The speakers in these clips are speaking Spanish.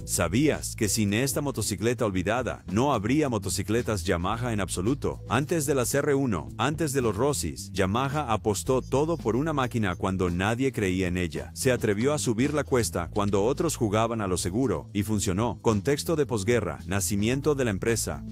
¿Sabías que sin esta motocicleta olvidada no habría motocicletas Yamaha en absoluto? Antes de las R1, antes de los Rossis, Yamaha apostó todo por una máquina cuando nadie creía en ella. Se atrevió a subir la cuesta cuando otros jugaban a lo seguro, y funcionó. Contexto de posguerra, nacimiento de la empresa.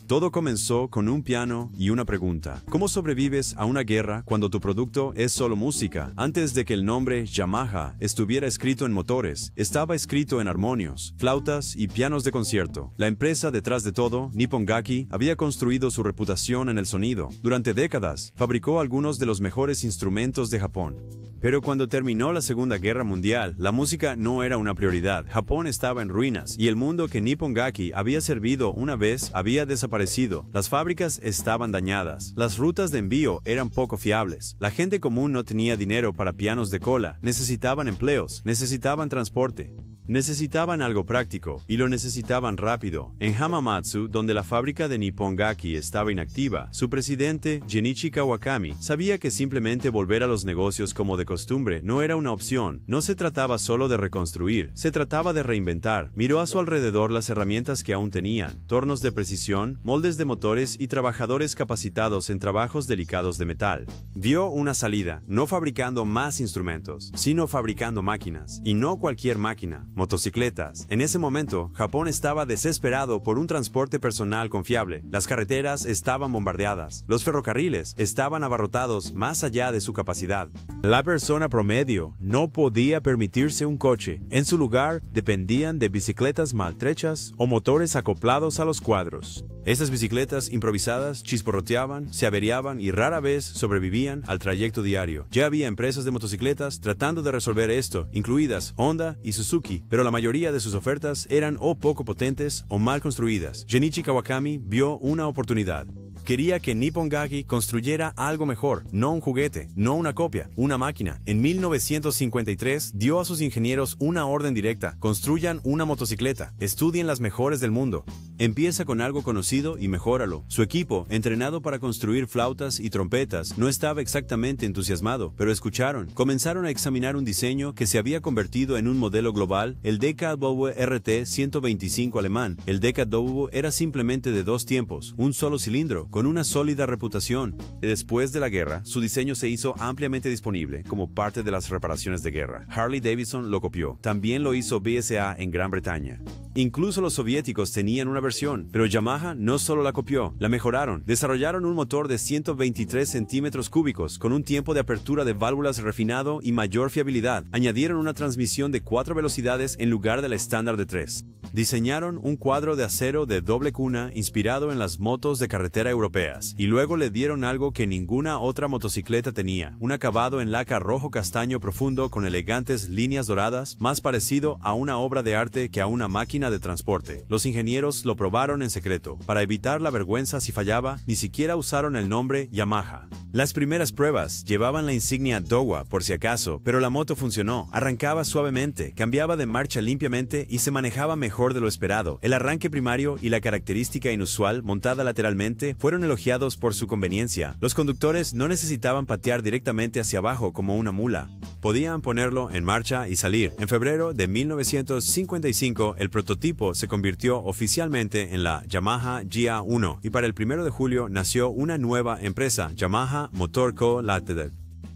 Todo comenzó con un piano y una pregunta. ¿Cómo sobrevives a una guerra cuando tu producto es solo música? Antes de que el nombre Yamaha estuviera escrito en motores, estaba escrito en armonios, flautas y pianos de concierto. La empresa detrás de todo, Nippon Gaki, había construido su reputación en el sonido. Durante décadas, fabricó algunos de los mejores instrumentos de Japón. Pero cuando terminó la Segunda Guerra Mundial, la música no era una prioridad. Japón estaba en ruinas y el mundo que Nippon Gaki había servido una vez había desaparecido. Las fábricas estaban dañadas. Las rutas de envío eran poco fiables. La gente común no tenía dinero para pianos de cola. Necesitaban empleos. Necesitaban transporte. Necesitaban algo práctico, y lo necesitaban rápido. En Hamamatsu, donde la fábrica de Nippon Gaki estaba inactiva, su presidente, Genichi Kawakami, sabía que simplemente volver a los negocios como de costumbre no era una opción. No se trataba solo de reconstruir, se trataba de reinventar. Miró a su alrededor las herramientas que aún tenían: tornos de precisión, moldes de motores y trabajadores capacitados en trabajos delicados de metal. Vio una salida, no fabricando más instrumentos, sino fabricando máquinas, y no cualquier máquina. Motocicletas. En ese momento, Japón estaba desesperado por un transporte personal confiable. Las carreteras estaban bombardeadas. Los ferrocarriles estaban abarrotados más allá de su capacidad. La persona promedio no podía permitirse un coche. En su lugar, dependían de bicicletas maltrechas o motores acoplados a los cuadros. Estas bicicletas improvisadas chisporroteaban, se averiaban y rara vez sobrevivían al trayecto diario. Ya había empresas de motocicletas tratando de resolver esto, incluidas Honda y Suzuki, pero la mayoría de sus ofertas eran o poco potentes o mal construidas. Genichi Kawakami vio una oportunidad. Quería que Nippon Gaki construyera algo mejor, no un juguete, no una copia, una máquina. En 1953 dio a sus ingenieros una orden directa: construyan una motocicleta, estudien las mejores del mundo. Empieza con algo conocido y mejóralo. Su equipo, entrenado para construir flautas y trompetas, no estaba exactamente entusiasmado, pero escucharon. Comenzaron a examinar un diseño que se había convertido en un modelo global, el DKW RT 125 alemán. El DKW era simplemente de dos tiempos, un solo cilindro, con una sólida reputación. Después de la guerra, su diseño se hizo ampliamente disponible como parte de las reparaciones de guerra. Harley Davidson lo copió. También lo hizo BSA en Gran Bretaña. Incluso los soviéticos tenían una versión, pero Yamaha no solo la copió, la mejoraron. Desarrollaron un motor de 123 centímetros cúbicos con un tiempo de apertura de válvulas refinado y mayor fiabilidad. Añadieron una transmisión de 4 velocidades en lugar de la estándar de 3. Diseñaron un cuadro de acero de doble cuna inspirado en las motos de carretera europeas, y luego le dieron algo que ninguna otra motocicleta tenía: un acabado en laca rojo castaño profundo con elegantes líneas doradas, más parecido a una obra de arte que a una máquina de transporte. Los ingenieros lo probaron en secreto. Para evitar la vergüenza si fallaba, ni siquiera usaron el nombre Yamaha. Las primeras pruebas llevaban la insignia Dowa por si acaso, pero la moto funcionó. Arrancaba suavemente, cambiaba de marcha limpiamente y se manejaba mejor de lo esperado. El arranque primario y la característica inusual montada lateralmente fueron elogiados por su conveniencia. Los conductores no necesitaban patear directamente hacia abajo como una mula. Podían ponerlo en marcha y salir. En febrero de 1955, el prototipo se convirtió oficialmente en la Yamaha GA1, y para el 1 de julio nació una nueva empresa, Yamaha Motor Co. Ltd.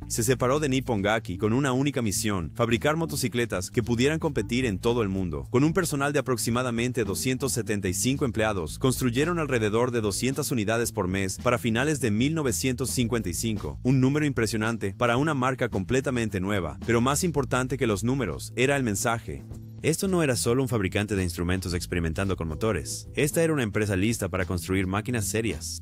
Se separó de Nippon Gaki con una única misión: fabricar motocicletas que pudieran competir en todo el mundo. Con un personal de aproximadamente 275 empleados, construyeron alrededor de 200 unidades por mes para finales de 1955, un número impresionante para una marca completamente nueva. Pero más importante que los números era el mensaje. Esto no era solo un fabricante de instrumentos experimentando con motores. Esta era una empresa lista para construir máquinas serias.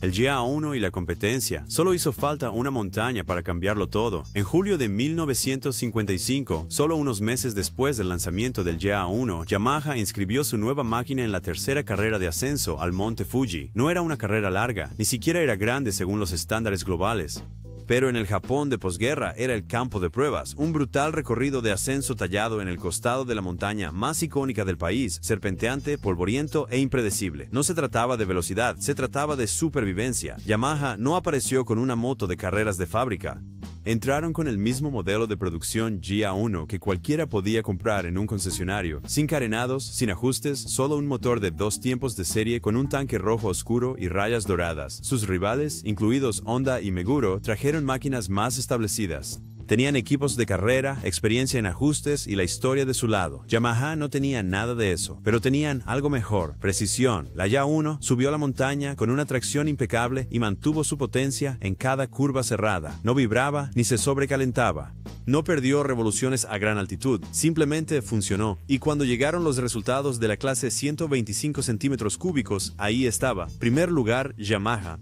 El GA1 y la competencia. Solo hizo falta una montaña para cambiarlo todo. En julio de 1955, solo unos meses después del lanzamiento del GA1, Yamaha inscribió su nueva máquina en la tercera carrera de ascenso al Monte Fuji. No era una carrera larga, ni siquiera era grande según los estándares globales. Pero en el Japón de posguerra era el campo de pruebas, un brutal recorrido de ascenso tallado en el costado de la montaña más icónica del país, serpenteante, polvoriento e impredecible. No se trataba de velocidad, se trataba de supervivencia. Yamaha no apareció con una moto de carreras de fábrica. Entraron con el mismo modelo de producción GA1 que cualquiera podía comprar en un concesionario, sin carenados, sin ajustes, solo un motor de 2 tiempos de serie con un tanque rojo oscuro y rayas doradas. Sus rivales, incluidos Honda y Meguro, trajeron máquinas más establecidas. Tenían equipos de carrera, experiencia en ajustes y la historia de su lado. Yamaha no tenía nada de eso, pero tenían algo mejor, precisión. La YA1 subió la montaña con una tracción impecable y mantuvo su potencia en cada curva cerrada. No vibraba ni se sobrecalentaba. No perdió revoluciones a gran altitud, simplemente funcionó. Y cuando llegaron los resultados de la clase 125 centímetros cúbicos, ahí estaba. Primer lugar, Yamaha.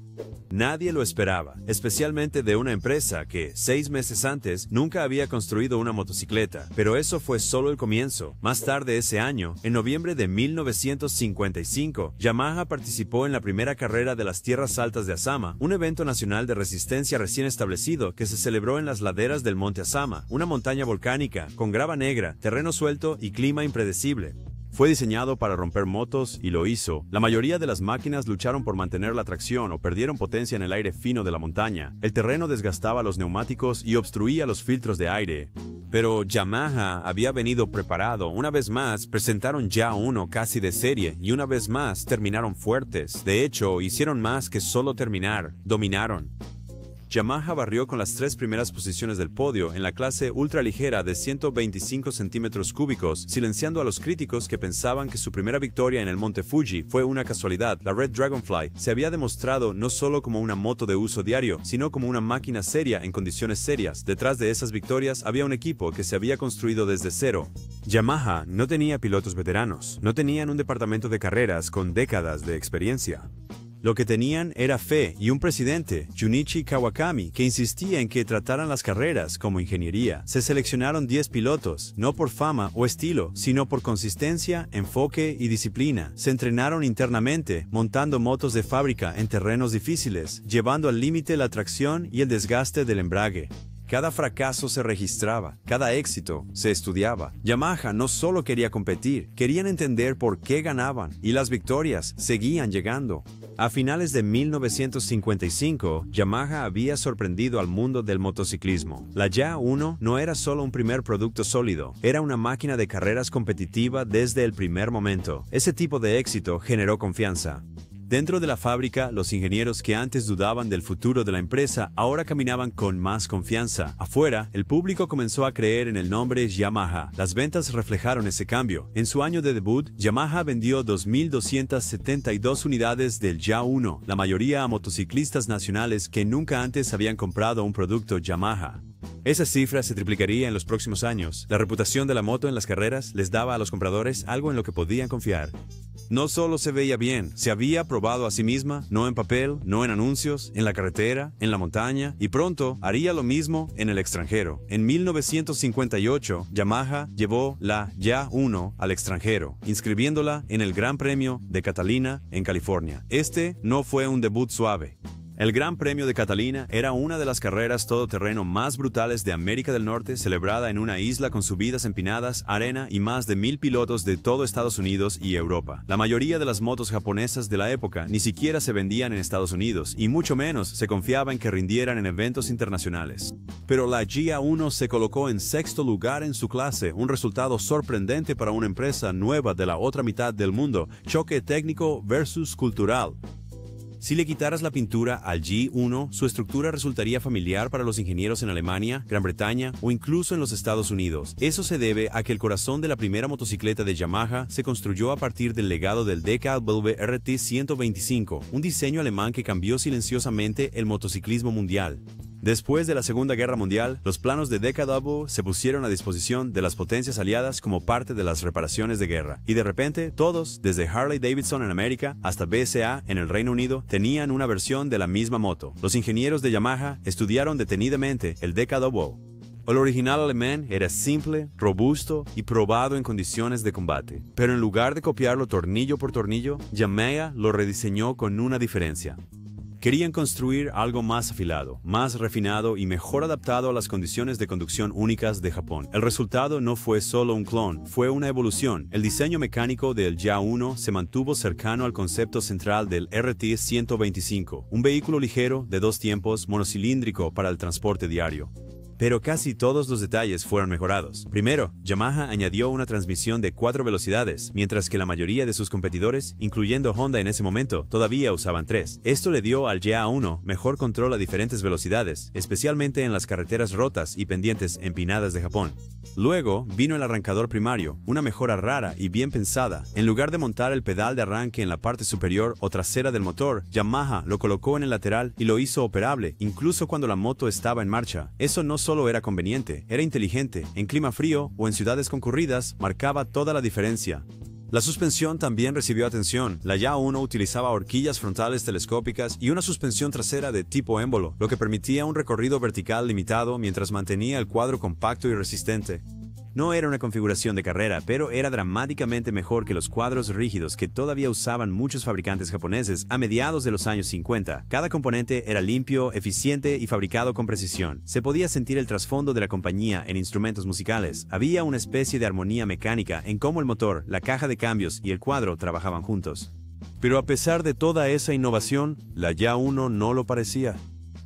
Nadie lo esperaba, especialmente de una empresa que, 6 meses antes, nunca había construido una motocicleta. Pero eso fue solo el comienzo. Más tarde ese año, en noviembre de 1955, Yamaha participó en la primera carrera de las Tierras Altas de Azama, un evento nacional de resistencia recién establecido que se celebró en las laderas del Monte Azama, una montaña volcánica, con grava negra, terreno suelto y clima impredecible. Fue diseñado para romper motos y lo hizo. La mayoría de las máquinas lucharon por mantener la tracción o perdieron potencia en el aire fino de la montaña. El terreno desgastaba los neumáticos y obstruía los filtros de aire. Pero Yamaha había venido preparado. Una vez más, presentaron YA1 casi de serie y una vez más terminaron fuertes. De hecho, hicieron más que solo terminar, dominaron. Yamaha barrió con las 3 primeras posiciones del podio en la clase ultraligera de 125 centímetros cúbicos, silenciando a los críticos que pensaban que su primera victoria en el Monte Fuji fue una casualidad. La Red Dragonfly se había demostrado no solo como una moto de uso diario, sino como una máquina seria en condiciones serias. Detrás de esas victorias había un equipo que se había construido desde cero. Yamaha no tenía pilotos veteranos, no tenían un departamento de carreras con décadas de experiencia. Lo que tenían era fe y un presidente, Junichi Kawakami, que insistía en que trataran las carreras como ingeniería. Se seleccionaron 10 pilotos, no por fama o estilo, sino por consistencia, enfoque y disciplina. Se entrenaron internamente, montando motos de fábrica en terrenos difíciles, llevando al límite la tracción y el desgaste del embrague. Cada fracaso se registraba, cada éxito se estudiaba. Yamaha no solo quería competir, querían entender por qué ganaban, y las victorias seguían llegando. A finales de 1955, Yamaha había sorprendido al mundo del motociclismo. La YA1 no era solo un primer producto sólido, era una máquina de carreras competitiva desde el primer momento. Ese tipo de éxito generó confianza. Dentro de la fábrica, los ingenieros que antes dudaban del futuro de la empresa ahora caminaban con más confianza. Afuera, el público comenzó a creer en el nombre Yamaha. Las ventas reflejaron ese cambio. En su año de debut, Yamaha vendió 2.272 unidades del YA1, la mayoría a motociclistas nacionales que nunca antes habían comprado un producto Yamaha. Esa cifra se triplicaría en los próximos años. La reputación de la moto en las carreras les daba a los compradores algo en lo que podían confiar. No solo se veía bien, se había probado a sí misma, no en papel, no en anuncios, en la carretera, en la montaña, y pronto haría lo mismo en el extranjero. En 1958, Yamaha llevó la YA1 al extranjero, inscribiéndola en el Gran Premio de Catalina, en California. Este no fue un debut suave. El Gran Premio de Catalina era una de las carreras todoterreno más brutales de América del Norte, celebrada en una isla con subidas empinadas, arena y más de 1.000 pilotos de todo Estados Unidos y Europa. La mayoría de las motos japonesas de la época ni siquiera se vendían en Estados Unidos y mucho menos se confiaba en que rindieran en eventos internacionales. Pero la YA1 se colocó en 6º lugar en su clase, un resultado sorprendente para una empresa nueva de la otra mitad del mundo, choque técnico versus cultural. Si le quitaras la pintura al Y1, su estructura resultaría familiar para los ingenieros en Alemania, Gran Bretaña o incluso en los Estados Unidos. Eso se debe a que el corazón de la primera motocicleta de Yamaha se construyó a partir del legado del DKW RT 125, un diseño alemán que cambió silenciosamente el motociclismo mundial. Después de la Segunda Guerra Mundial, los planos de DKW se pusieron a disposición de las potencias aliadas como parte de las reparaciones de guerra. Y de repente, todos, desde Harley Davidson en América hasta BSA en el Reino Unido, tenían una versión de la misma moto. Los ingenieros de Yamaha estudiaron detenidamente el DKW. El original alemán era simple, robusto y probado en condiciones de combate. Pero en lugar de copiarlo tornillo por tornillo, Yamaha lo rediseñó con una diferencia. Querían construir algo más afilado, más refinado y mejor adaptado a las condiciones de conducción únicas de Japón. El resultado no fue solo un clon, fue una evolución. El diseño mecánico del YA1 se mantuvo cercano al concepto central del RT 125, un vehículo ligero de 2 tiempos monocilíndrico para el transporte diario. Pero casi todos los detalles fueron mejorados. Primero, Yamaha añadió una transmisión de 4 velocidades, mientras que la mayoría de sus competidores, incluyendo Honda en ese momento, todavía usaban 3. Esto le dio al YA1 mejor control a diferentes velocidades, especialmente en las carreteras rotas y pendientes empinadas de Japón. Luego, vino el arrancador primario, una mejora rara y bien pensada. En lugar de montar el pedal de arranque en la parte superior o trasera del motor, Yamaha lo colocó en el lateral y lo hizo operable, incluso cuando la moto estaba en marcha. Eso no solo era conveniente, era inteligente. En clima frío o en ciudades concurridas, marcaba toda la diferencia. La suspensión también recibió atención. La YA1 utilizaba horquillas frontales telescópicas y una suspensión trasera de tipo émbolo, lo que permitía un recorrido vertical limitado mientras mantenía el cuadro compacto y resistente. No era una configuración de carrera, pero era dramáticamente mejor que los cuadros rígidos que todavía usaban muchos fabricantes japoneses a mediados de los años 50. Cada componente era limpio, eficiente y fabricado con precisión. Se podía sentir el trasfondo de la compañía en instrumentos musicales. Había una especie de armonía mecánica en cómo el motor, la caja de cambios y el cuadro trabajaban juntos. Pero a pesar de toda esa innovación, la YA1 no lo parecía.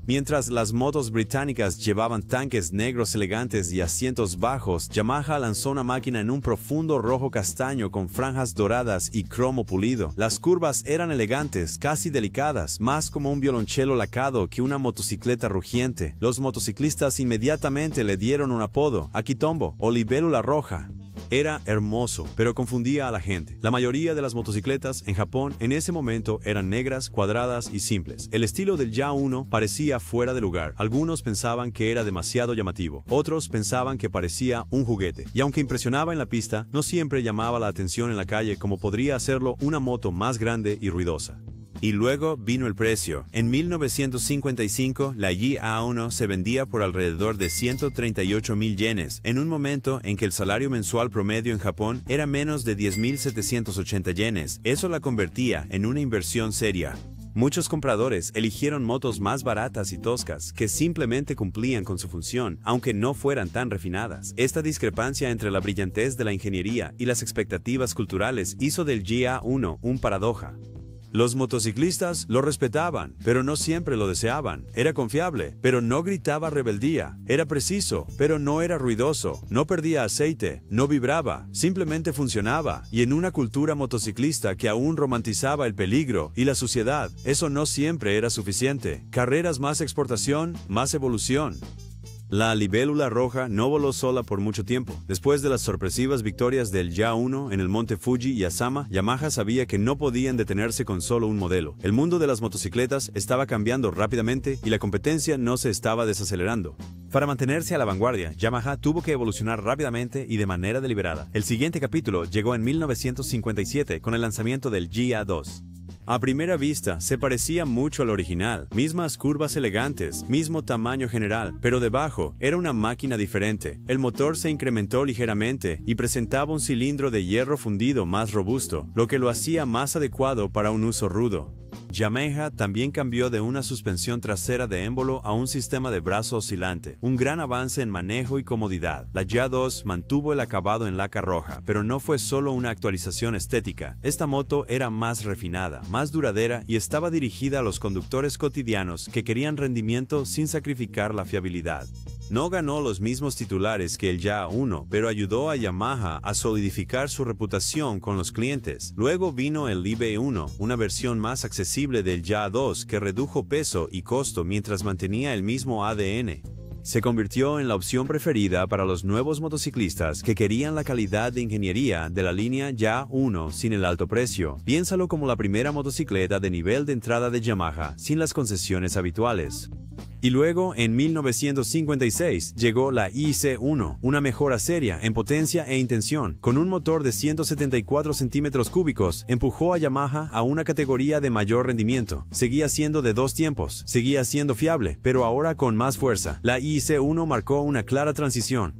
Mientras las motos británicas llevaban tanques negros elegantes y asientos bajos, Yamaha lanzó una máquina en un profundo rojo castaño con franjas doradas y cromo pulido. Las curvas eran elegantes, casi delicadas, más como un violonchelo lacado que una motocicleta rugiente. Los motociclistas inmediatamente le dieron un apodo, Akitombo o Libélula Roja. Era hermoso, pero confundía a la gente. La mayoría de las motocicletas en Japón en ese momento eran negras, cuadradas y simples. El estilo del YA1 parecía fuera de lugar. Algunos pensaban que era demasiado llamativo. Otros pensaban que parecía un juguete. Y aunque impresionaba en la pista, no siempre llamaba la atención en la calle como podría hacerlo una moto más grande y ruidosa. Y luego vino el precio. En 1955, la YA1 se vendía por alrededor de 138,000 yenes, en un momento en que el salario mensual promedio en Japón era menos de 10,780 yenes. Eso la convertía en una inversión seria. Muchos compradores eligieron motos más baratas y toscas, que simplemente cumplían con su función, aunque no fueran tan refinadas. Esta discrepancia entre la brillantez de la ingeniería y las expectativas culturales hizo del YA1 un paradoja. Los motociclistas lo respetaban, pero no siempre lo deseaban. Era confiable, pero no gritaba rebeldía. Era preciso, pero no era ruidoso. No perdía aceite, no vibraba, simplemente funcionaba. Y en una cultura motociclista que aún romantizaba el peligro y la suciedad, eso no siempre era suficiente. Carreras más exportación, más evolución. La Libélula Roja no voló sola por mucho tiempo. Después de las sorpresivas victorias del YA1 en el monte Fuji y Asama, Yamaha sabía que no podían detenerse con solo un modelo. El mundo de las motocicletas estaba cambiando rápidamente y la competencia no se estaba desacelerando. Para mantenerse a la vanguardia, Yamaha tuvo que evolucionar rápidamente y de manera deliberada. El siguiente capítulo llegó en 1957 con el lanzamiento del YA2. A primera vista, se parecía mucho al original, mismas curvas elegantes, mismo tamaño general, pero debajo era una máquina diferente. El motor se incrementó ligeramente y presentaba un cilindro de hierro fundido más robusto, lo que lo hacía más adecuado para un uso rudo. Yamaha también cambió de una suspensión trasera de émbolo a un sistema de brazo oscilante, un gran avance en manejo y comodidad. La YA2 mantuvo el acabado en laca roja, pero no fue solo una actualización estética. Esta moto era más refinada, más duradera y estaba dirigida a los conductores cotidianos que querían rendimiento sin sacrificar la fiabilidad. No ganó los mismos titulares que el YA1, pero ayudó a Yamaha a solidificar su reputación con los clientes. Luego vino el Libe1, una versión más accesible del YA2 que redujo peso y costo mientras mantenía el mismo ADN. Se convirtió en la opción preferida para los nuevos motociclistas que querían la calidad de ingeniería de la línea YA1 sin el alto precio. Piénsalo como la primera motocicleta de nivel de entrada de Yamaha, sin las concesiones habituales. Y luego, en 1956, llegó la IC1, una mejora seria en potencia e intención. Con un motor de 174 centímetros cúbicos, empujó a Yamaha a una categoría de mayor rendimiento. Seguía siendo de 2 tiempos, seguía siendo fiable, pero ahora con más fuerza. La IC1 marcó una clara transición.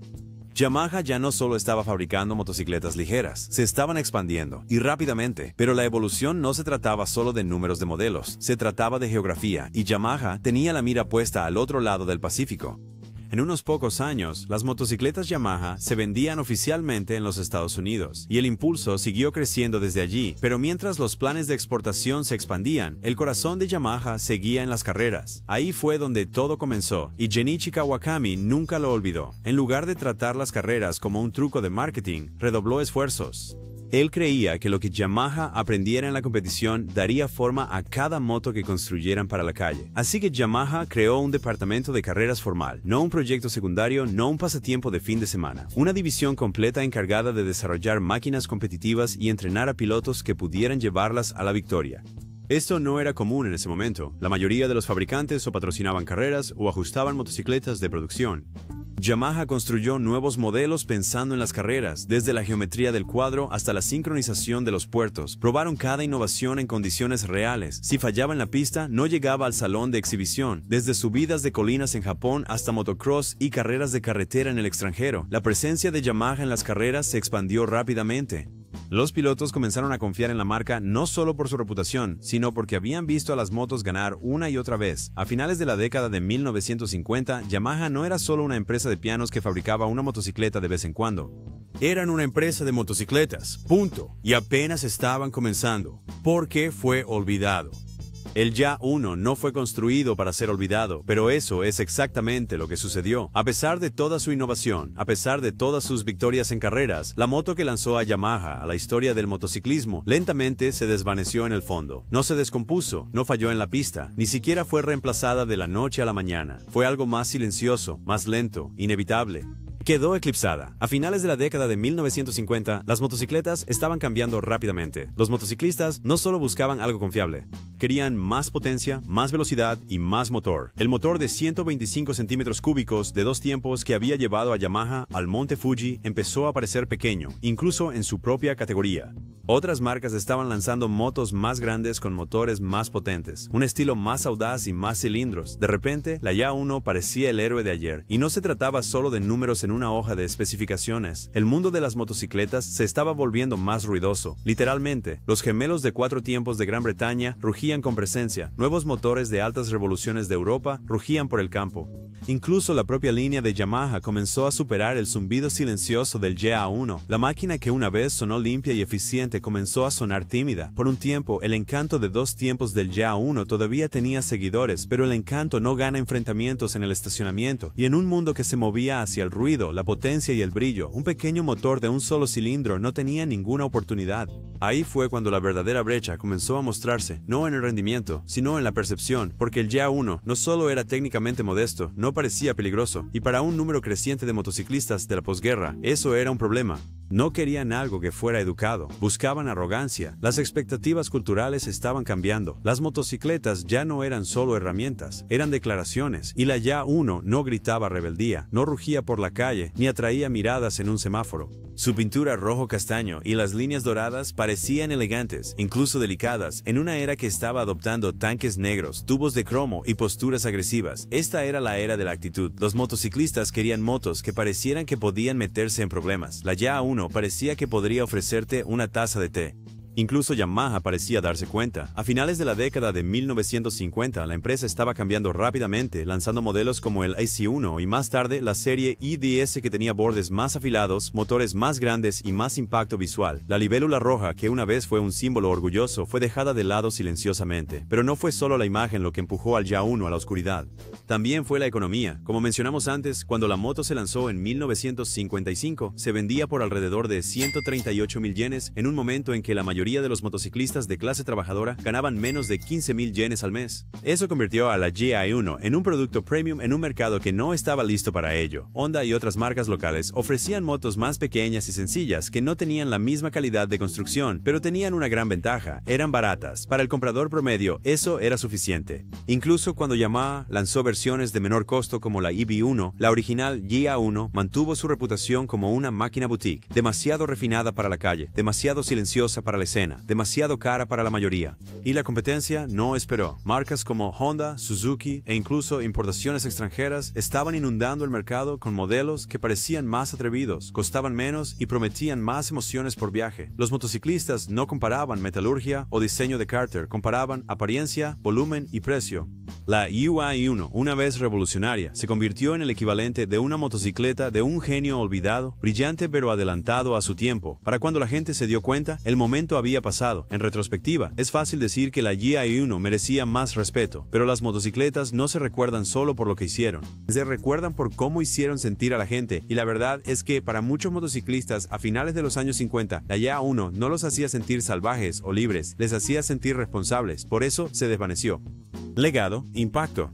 Yamaha ya no solo estaba fabricando motocicletas ligeras, se estaban expandiendo, y rápidamente, pero la evolución no se trataba solo de números de modelos, se trataba de geografía, y Yamaha tenía la mira puesta al otro lado del Pacífico. En unos pocos años, las motocicletas Yamaha se vendían oficialmente en los Estados Unidos, y el impulso siguió creciendo desde allí, pero mientras los planes de exportación se expandían, el corazón de Yamaha seguía en las carreras. Ahí fue donde todo comenzó, y Genichi Kawakami nunca lo olvidó. En lugar de tratar las carreras como un truco de marketing, redobló esfuerzos. Él creía que lo que Yamaha aprendiera en la competición daría forma a cada moto que construyeran para la calle. Así que Yamaha creó un departamento de carreras formal, no un proyecto secundario, no un pasatiempo de fin de semana. Una división completa encargada de desarrollar máquinas competitivas y entrenar a pilotos que pudieran llevarlas a la victoria. Esto no era común en ese momento. La mayoría de los fabricantes o patrocinaban carreras o ajustaban motocicletas de producción. Yamaha construyó nuevos modelos pensando en las carreras, desde la geometría del cuadro hasta la sincronización de los puertos. Probaron cada innovación en condiciones reales. Si fallaba en la pista, no llegaba al salón de exhibición. Desde subidas de colinas en Japón hasta motocross y carreras de carretera en el extranjero, la presencia de Yamaha en las carreras se expandió rápidamente. Los pilotos comenzaron a confiar en la marca no solo por su reputación, sino porque habían visto a las motos ganar una y otra vez. A finales de la década de 1950, Yamaha no era solo una empresa de pianos que fabricaba una motocicleta de vez en cuando. Eran una empresa de motocicletas, punto, y apenas estaban comenzando, porque fue olvidado. El Ya-1 no fue construido para ser olvidado, pero eso es exactamente lo que sucedió. A pesar de toda su innovación, a pesar de todas sus victorias en carreras, la moto que lanzó a Yamaha a la historia del motociclismo lentamente se desvaneció en el fondo. No se descompuso, no falló en la pista, ni siquiera fue reemplazada de la noche a la mañana. Fue algo más silencioso, más lento, inevitable. Quedó eclipsada. A finales de la década de 1950, las motocicletas estaban cambiando rápidamente. Los motociclistas no solo buscaban algo confiable, querían más potencia, más velocidad y más motor. El motor de 125 centímetros cúbicos de 2 tiempos que había llevado a Yamaha al Monte Fuji empezó a parecer pequeño, incluso en su propia categoría. Otras marcas estaban lanzando motos más grandes con motores más potentes, un estilo más audaz y más cilindros. De repente, la Ya-1 parecía el héroe de ayer, y no se trataba solo de números en una hoja de especificaciones. El mundo de las motocicletas se estaba volviendo más ruidoso. Literalmente, los gemelos de 4 tiempos de Gran Bretaña rugían con presencia. Nuevos motores de altas revoluciones de Europa rugían por el campo. Incluso la propia línea de Yamaha comenzó a superar el zumbido silencioso del Ya-1. La máquina que una vez sonó limpia y eficiente comenzó a sonar tímida. Por un tiempo, el encanto de 2 tiempos del Ya-1 todavía tenía seguidores, pero el encanto no gana enfrentamientos en el estacionamiento, y en un mundo que se movía hacia el ruido, la potencia y el brillo, un pequeño motor de un solo cilindro no tenía ninguna oportunidad. Ahí fue cuando la verdadera brecha comenzó a mostrarse, no en el rendimiento, sino en la percepción, porque el Ya-1 no solo era técnicamente modesto, no parecía peligroso, y para un número creciente de motociclistas de la posguerra, eso era un problema. No querían algo que fuera educado, buscaban arrogancia. Las expectativas culturales estaban cambiando. Las motocicletas ya no eran solo herramientas, eran declaraciones, y la Ya-1 no gritaba rebeldía, no rugía por la calle, ni atraía miradas en un semáforo. Su pintura rojo-castaño y las líneas doradas parecían elegantes, incluso delicadas, en una era que estaba adoptando tanques negros, tubos de cromo y posturas agresivas. Esta era la era de la actitud. Los motociclistas querían motos que parecieran que podían meterse en problemas. La Ya-1 parecía que podría ofrecerte una taza de té. Incluso Yamaha parecía darse cuenta. A finales de la década de 1950, la empresa estaba cambiando rápidamente, lanzando modelos como el AC1 y más tarde la serie IDS, que tenía bordes más afilados, motores más grandes y más impacto visual. La libélula roja, que una vez fue un símbolo orgulloso, fue dejada de lado silenciosamente. Pero no fue solo la imagen lo que empujó al Ya-1 a la oscuridad. También fue la economía. Como mencionamos antes, cuando la moto se lanzó en 1955, se vendía por alrededor de 138,000 yenes, en un momento en que la mayoría de los motociclistas de clase trabajadora ganaban menos de 15,000 yenes al mes. Eso convirtió a la GI1 en un producto premium en un mercado que no estaba listo para ello. Honda y otras marcas locales ofrecían motos más pequeñas y sencillas que no tenían la misma calidad de construcción, pero tenían una gran ventaja: eran baratas. Para el comprador promedio, eso era suficiente. Incluso cuando Yamaha lanzó versiones de menor costo como la EB1, la original GI1 mantuvo su reputación como una máquina boutique, demasiado refinada para la calle, demasiado silenciosa para la escena escena, demasiado cara para la mayoría. Y la competencia no esperó. Marcas como Honda, Suzuki e incluso importaciones extranjeras estaban inundando el mercado con modelos que parecían más atrevidos, costaban menos y prometían más emociones por viaje. Los motociclistas no comparaban metalurgia o diseño de cárter, comparaban apariencia, volumen y precio. La UI-1, una vez revolucionaria, se convirtió en el equivalente de una motocicleta de un genio olvidado, brillante pero adelantado a su tiempo. Para cuando la gente se dio cuenta, el momento había pasado. En retrospectiva, es fácil decir que la GI1 merecía más respeto, pero las motocicletas no se recuerdan solo por lo que hicieron. Se recuerdan por cómo hicieron sentir a la gente, y la verdad es que para muchos motociclistas a finales de los años 50, la GI1 no los hacía sentir salvajes o libres, les hacía sentir responsables, por eso se desvaneció. Legado, impacto.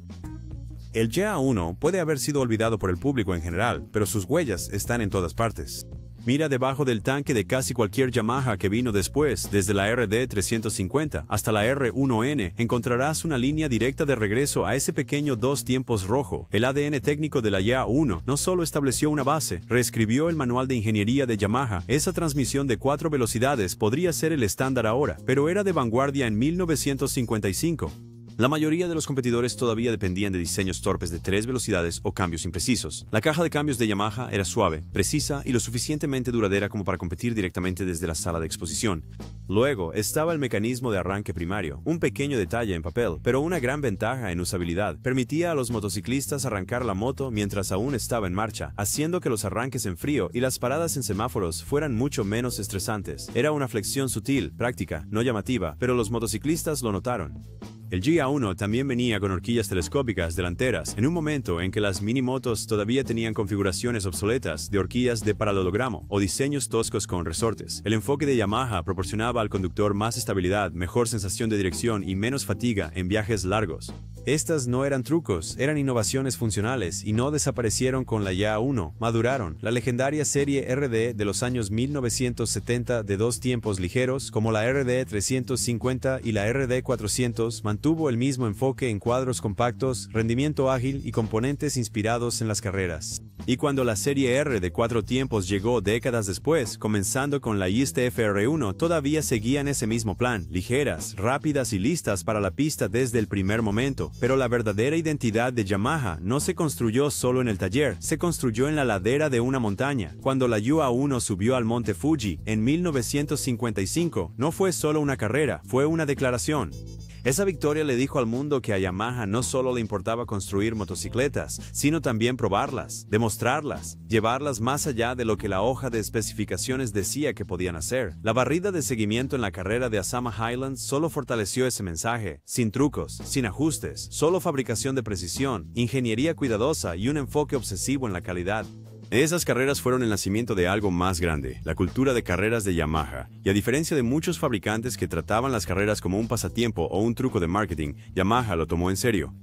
El GA1 puede haber sido olvidado por el público en general, pero sus huellas están en todas partes. Mira debajo del tanque de casi cualquier Yamaha que vino después, desde la RD350 hasta la R1N, encontrarás una línea directa de regreso a ese pequeño dos tiempos rojo. El ADN técnico de la YA1 no solo estableció una base, reescribió el manual de ingeniería de Yamaha. Esa transmisión de 4 velocidades podría ser el estándar ahora, pero era de vanguardia en 1955. La mayoría de los competidores todavía dependían de diseños torpes de 3 velocidades o cambios imprecisos. La caja de cambios de Yamaha era suave, precisa y lo suficientemente duradera como para competir directamente desde la sala de exposición. Luego estaba el mecanismo de arranque primario, un pequeño detalle en papel, pero una gran ventaja en usabilidad. Permitía a los motociclistas arrancar la moto mientras aún estaba en marcha, haciendo que los arranques en frío y las paradas en semáforos fueran mucho menos estresantes. Era una flexión sutil, práctica, no llamativa, pero los motociclistas lo notaron. El GA1 también venía con horquillas telescópicas delanteras, en un momento en que las minimotos todavía tenían configuraciones obsoletas de horquillas de paralelogramo o diseños toscos con resortes. El enfoque de Yamaha proporcionaba al conductor más estabilidad, mejor sensación de dirección y menos fatiga en viajes largos. Estas no eran trucos, eran innovaciones funcionales y no desaparecieron con la YA1, maduraron. La legendaria serie RD de los años 1970 de dos tiempos ligeros, como la RD350 y la RD400, mantuvo el mismo enfoque en cuadros compactos, rendimiento ágil y componentes inspirados en las carreras. Y cuando la serie R de 4 tiempos llegó décadas después, comenzando con la ISTF R1, todavía seguían ese mismo plan, ligeras, rápidas y listas para la pista desde el primer momento. Pero la verdadera identidad de Yamaha no se construyó solo en el taller, se construyó en la ladera de una montaña. Cuando la YA1 subió al monte Fuji en 1955, no fue solo una carrera, fue una declaración. Esa victoria le dijo al mundo que a Yamaha no solo le importaba construir motocicletas, sino también probarlas, demostrarlas, llevarlas más allá de lo que la hoja de especificaciones decía que podían hacer. La barrida de seguimiento en la carrera de Asama Highlands solo fortaleció ese mensaje, sin trucos, sin ajustes, solo fabricación de precisión, ingeniería cuidadosa y un enfoque obsesivo en la calidad. Esas carreras fueron el nacimiento de algo más grande, la cultura de carreras de Yamaha, y a diferencia de muchos fabricantes que trataban las carreras como un pasatiempo o un truco de marketing, Yamaha lo tomó en serio.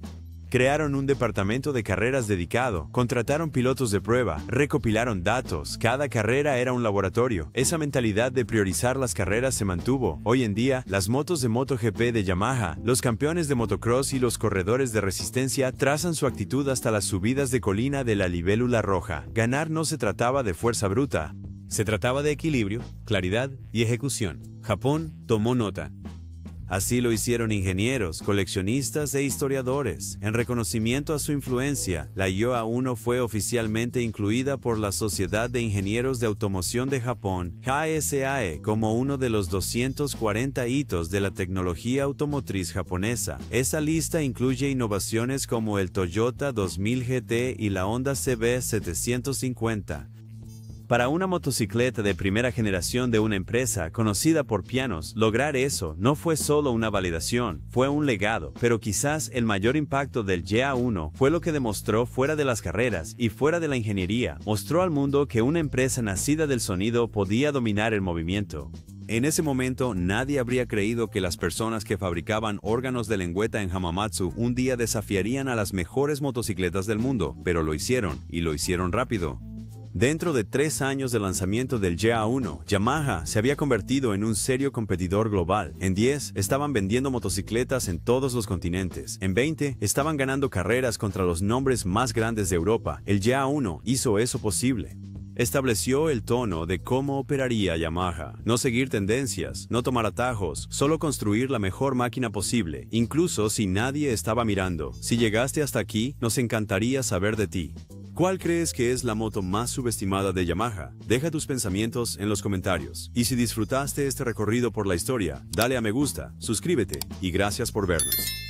Crearon un departamento de carreras dedicado, contrataron pilotos de prueba, recopilaron datos, cada carrera era un laboratorio. Esa mentalidad de priorizar las carreras se mantuvo. Hoy en día, las motos de MotoGP de Yamaha, los campeones de motocross y los corredores de resistencia trazan su actitud hasta las subidas de colina de la libélula roja. Ganar no se trataba de fuerza bruta, se trataba de equilibrio, claridad y ejecución. Japón tomó nota. Así lo hicieron ingenieros, coleccionistas e historiadores. En reconocimiento a su influencia, la YA1 fue oficialmente incluida por la Sociedad de Ingenieros de Automoción de Japón, JSAE, como uno de los 240 hitos de la tecnología automotriz japonesa. Esa lista incluye innovaciones como el Toyota 2000 GT y la Honda CB750. Para una motocicleta de primera generación de una empresa conocida por pianos, lograr eso no fue solo una validación, fue un legado, pero quizás el mayor impacto del YA1 fue lo que demostró fuera de las carreras y fuera de la ingeniería, mostró al mundo que una empresa nacida del sonido podía dominar el movimiento. En ese momento, nadie habría creído que las personas que fabricaban órganos de lengüeta en Hamamatsu un día desafiarían a las mejores motocicletas del mundo, pero lo hicieron, y lo hicieron rápido. Dentro de 3 años del lanzamiento del YA1, Yamaha se había convertido en un serio competidor global. En 10, estaban vendiendo motocicletas en todos los continentes. En 20, estaban ganando carreras contra los nombres más grandes de Europa. El YA1 hizo eso posible. Estableció el tono de cómo operaría Yamaha. No seguir tendencias, no tomar atajos, solo construir la mejor máquina posible, incluso si nadie estaba mirando. Si llegaste hasta aquí, nos encantaría saber de ti. ¿Cuál crees que es la moto más subestimada de Yamaha? Deja tus pensamientos en los comentarios. Y si disfrutaste este recorrido por la historia, dale a me gusta, suscríbete y gracias por vernos.